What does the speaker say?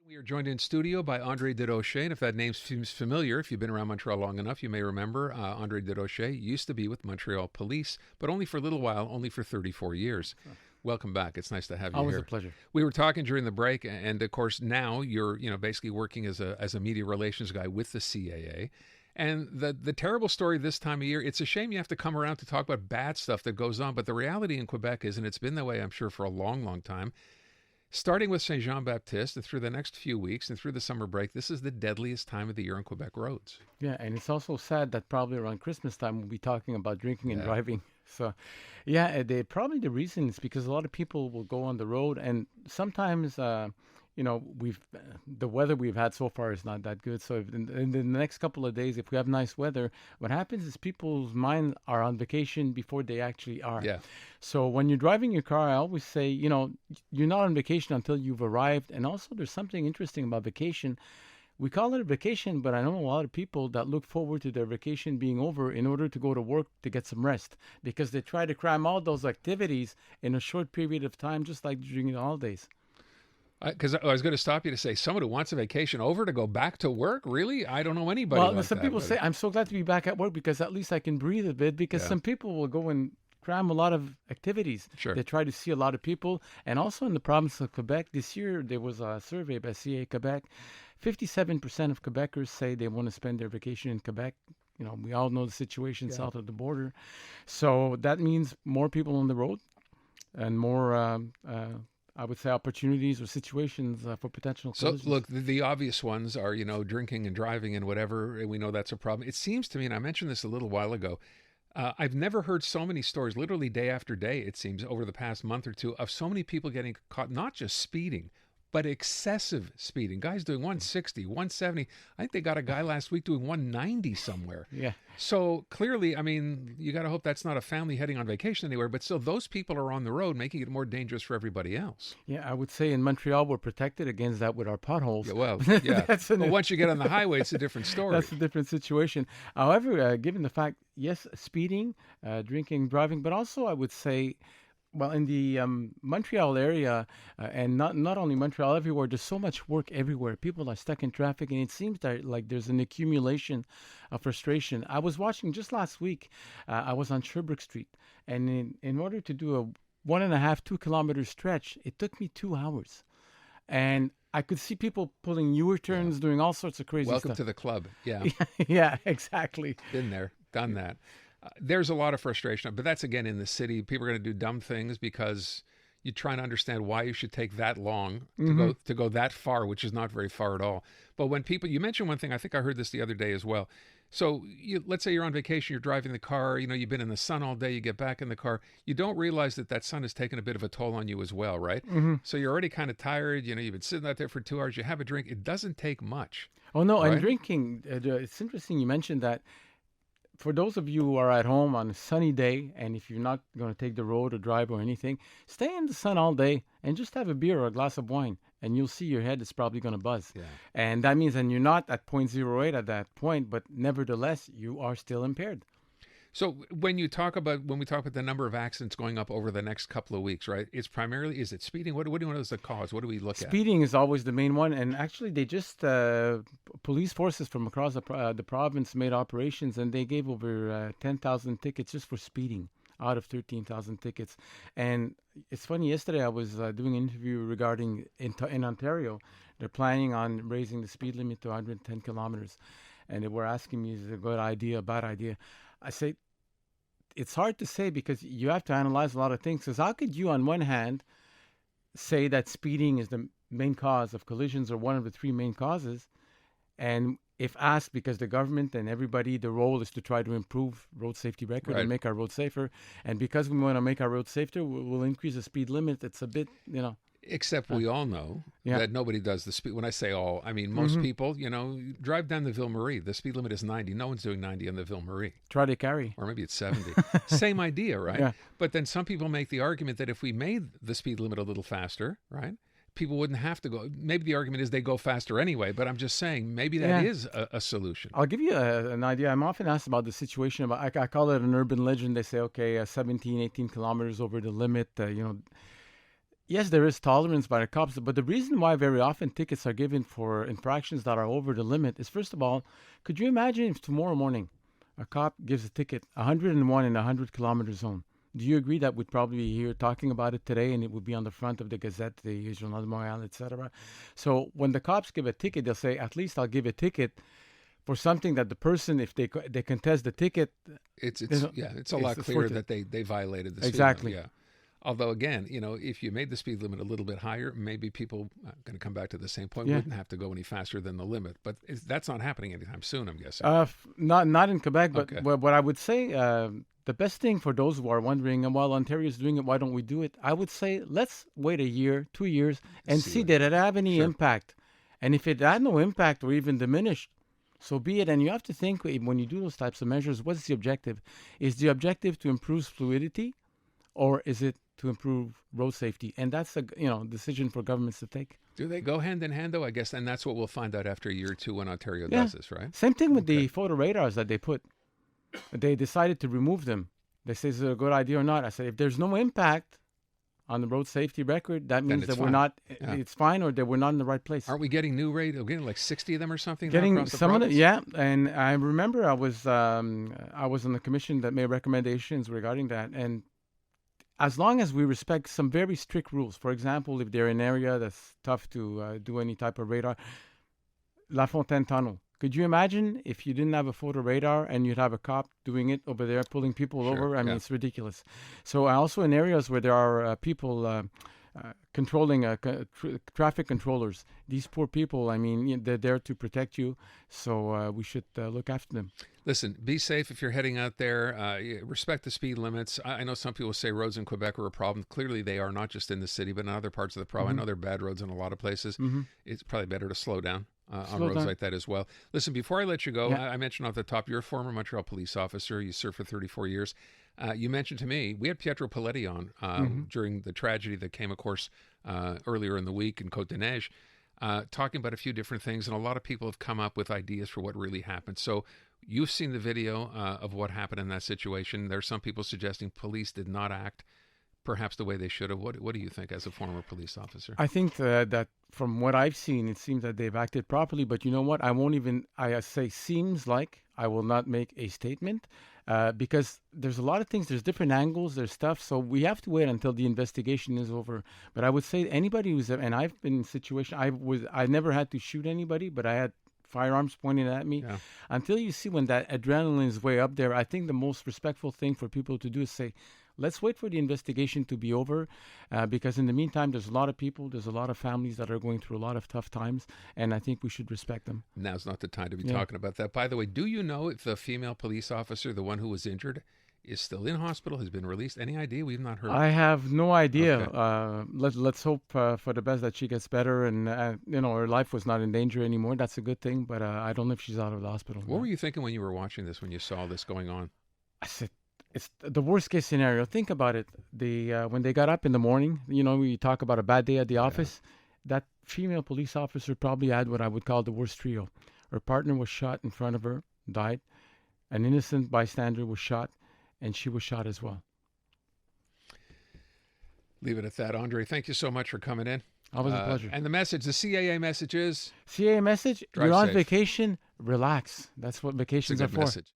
We are joined in studio by André Durocher, and if that name seems familiar, if you've been around Montreal long enough, you may remember André Durocher used to be with Montreal Police, but only for a little while, only for 34 years. Welcome back. It's nice to have you Always here. a pleasure. We were talking during the break, and of course now you're basically working as a media relations guy with the CAA. And the terrible story this time of year, it's a shame you have to come around to talk about bad stuff that goes on, but the reality in Quebec is, and it's been that way, I'm sure, for a long, long time, starting with Saint Jean Baptiste and through the next few weeks and through the summer break, this is the deadliest time of the year on Quebec roads. Yeah, and it's also sad that probably around Christmas time we'll be talking about drinking and driving. So, yeah, probably the reason is because a lot of people will go on the road, and sometimes, the weather we've had so far is not that good. So, if in the next couple of days, if we have nice weather, what happens is people's minds are on vacation before they actually are. Yeah. So when you're driving your car, I always say, you're not on vacation until you've arrived. And also, there's something interesting about vacation. We call it a vacation, but I know a lot of people that look forward to their vacation being over in order to go to work to get some rest, because they try to cram all those activities in a short period of time, just like during the holidays. Because I was going to stop you to say, someone who wants a vacation over to go back to work? Really? I don't know anybody like some that, people but say, I'm so glad to be back at work because at least I can breathe a bit, because some people will go and cram a lot of activities. Sure. They try to see a lot of people. And also in the province of Quebec, this year there was a survey by CA Quebec. 57% of Quebecers say they want to spend their vacation in Quebec. We all know the situation south of the border. So that means more people on the road and more I would say opportunities or situations for potential collisions. So, look, the obvious ones are, drinking and driving and whatever. We know that's a problem. It seems to me, and I mentioned this a little while ago, I've never heard so many stories, literally day after day, it seems, over the past month or two, of so many people getting caught, not just speeding, but excessive speeding. Guys doing 160, 170. I think they got a guy last week doing 190 somewhere. Yeah. So clearly, you got to hope that's not a family heading on vacation anywhere, but still those people are on the road, making it more dangerous for everybody else. Yeah, I would say in Montreal, we're protected against that with our potholes. Yeah, well, yeah. But once you get on the highway, it's a different story. That's a different situation. However, given the fact, yes, speeding, drinking, driving, but also I would say, well, in the Montreal area, and not only Montreal, everywhere, there's so much work everywhere. People are stuck in traffic, and it seems that like there's an accumulation of frustration. I was watching just last week. I was on Sherbrooke Street, and in order to do a 1.5, 2 kilometer stretch, it took me 2 hours, and I could see people pulling U-turns, doing all sorts of crazy stuff. Welcome to the club. Yeah. Yeah, exactly. Been there, done that. There's a lot of frustration, but that's again in the city. People are going to do dumb things because you're trying to understand why you should take that long to go that far, which is not very far at all. But when you mentioned one thing, I think I heard this the other day as well. So let's say you're on vacation, you're driving the car, you've been in the sun all day, you get back in the car, you don't realize that sun has taken a bit of a toll on you as well, right? Mm-hmm. So you're already kind of tired, you've been sitting out there for 2 hours, you have a drink, it doesn't take much. Oh, no, right? And drinking, it's interesting you mentioned that. For those of you who are at home on a sunny day, and if you're not going to take the road or drive or anything, stay in the sun all day and just have a beer or a glass of wine, and you'll see your head is probably going to buzz. Yeah. And that means, and you're not at 0.08 at that point, but nevertheless, you are still impaired. So when we talk about the number of accidents going up over the next couple of weeks, right? It's primarily, is it speeding? What do you know is the cause? What do we look at? Speeding is always the main one, and actually they just police forces from across the province made operations, and they gave over 10,000 tickets just for speeding out of 13,000 tickets. And it's funny, yesterday I was doing an interview regarding in Ontario. They're planning on raising the speed limit to 110 kilometers, and they were asking me, is it a good idea, a bad idea? I say, it's hard to say because you have to analyze a lot of things. Because how could you, on one hand, say that speeding is the main cause of collisions or one of the 3 main causes, and if asked, because the government and everybody, the role is to try to improve road safety record and make our roads safer, and because we want to make our roads safer, we'll increase the speed limit. It's a bit, Except we all know that nobody does the speed. When I say all, I mean most people, drive down the Ville-Marie. The speed limit is 90. No one's doing 90 on the Ville-Marie. Try to carry. Or maybe it's 70. Same idea, right? Yeah. But then some people make the argument that if we made the speed limit a little faster, right, people wouldn't have to go. Maybe the argument is they go faster anyway, but I'm just saying maybe that is a solution. I'll give you an idea. I'm often asked about the situation. I call it an urban legend. They say, okay, 17, 18 kilometers over the limit, yes, there is tolerance by the cops, but the reason why very often tickets are given for infractions that are over the limit is, first of all, could you imagine if tomorrow morning a cop gives a ticket 101 in a 100-kilometer zone? Do you agree that we'd probably be here talking about it today, and it would be on the front of the Gazette, the Journal de Montréal, etc.? So when the cops give a ticket, they'll say, at least I'll give a ticket for something that the person, if they contest the ticket, it's a lot clearer that they violated the speed exactly. limit. Yeah. Although again, if you made the speed limit a little bit higher, maybe people going to come back to the same point, wouldn't have to go any faster than the limit. But that's not happening anytime soon, I'm guessing. Not in Quebec, but Okay. what I would say, the best thing for those who are wondering, while Ontario is doing it, why don't we do it? I would say let's wait a year, 2 years, and see did it have any impact. And if it had no impact or even diminished, so be it. And you have to think when you do those types of measures, what's the objective? Is the objective to improve fluidity, or is it to improve road safety? And that's a decision for governments to take. Do they go hand in hand, though? I guess, and that's what we'll find out after a year or two when Ontario does this, right? Same thing with the photo radars that they put. They decided to remove them. They say, is it a good idea or not? I said, if there's no impact on the road safety record, that means that we're not, it's fine, or that we're not in the right place. Aren't we getting new radar? Getting like 60 of them or something? Getting some of them, yeah. And I remember I was on the commission that made recommendations regarding that. And as long as we respect some very strict rules, for example, if they're in an area that's tough to do any type of radar, La Fontaine Tunnel. Could you imagine if you didn't have a photo radar and you'd have a cop doing it over there, pulling people over? I mean, it's ridiculous. So also in areas where there are people controlling traffic controllers, these poor people, I mean, they're there to protect you. So we should look after them. Listen, be safe if you're heading out there. Respect the speed limits. I know some people say roads in Quebec are a problem. Clearly, they are, not just in the city, but in other parts of the province. I know there are bad roads in a lot of places. It's probably better to slow down on roads like that as well. Listen, before I let you go, I mentioned off the top, you're a former Montreal police officer. You served for 34 years. You mentioned to me, we had Pietro Paletti on during the tragedy that came, of course, earlier in the week in Côte-des-Neiges, talking about a few different things, and a lot of people have come up with ideas for what really happened. So you've seen the video of what happened in that situation. There are some people suggesting police did not act perhaps the way they should have. What do you think as a former police officer? I think that from what I've seen, it seems that they've acted properly. But you know what? I say seems like. I will not make a statement because there's a lot of things. There's different angles. There's stuff. So we have to wait until the investigation is over. But I would say anybody who's, and I've been in a situation, I never had to shoot anybody, but I had firearms pointed at me. Until you see when that adrenaline is way up there, I think the most respectful thing for people to do is say, let's wait for the investigation to be over because in the meantime, there's a lot of people, there's a lot of families that are going through a lot of tough times, and I think we should respect them. Now's not the time to be talking about that. By the way, do you know if the female police officer, the one who was injured, is still in hospital, has been released? Any idea? We've not heard. I have no idea. Okay. Let's hope for the best that she gets better and, her life was not in danger anymore. That's a good thing, but I don't know if she's out of the hospital. What were you thinking when you were watching this, when you saw this going on? I said, it's the worst case scenario. Think about it. When they got up in the morning, we talk about a bad day at the office. That female police officer probably had what I would call the worst trio. Her partner was shot in front of her, died. An innocent bystander was shot, and she was shot as well. Leave it at that, Andre. Thank you so much for coming in. Always a pleasure. And the message, the CAA message is? CAA message, Drive you're on safe. vacation, relax. That's what vacations are for. Message.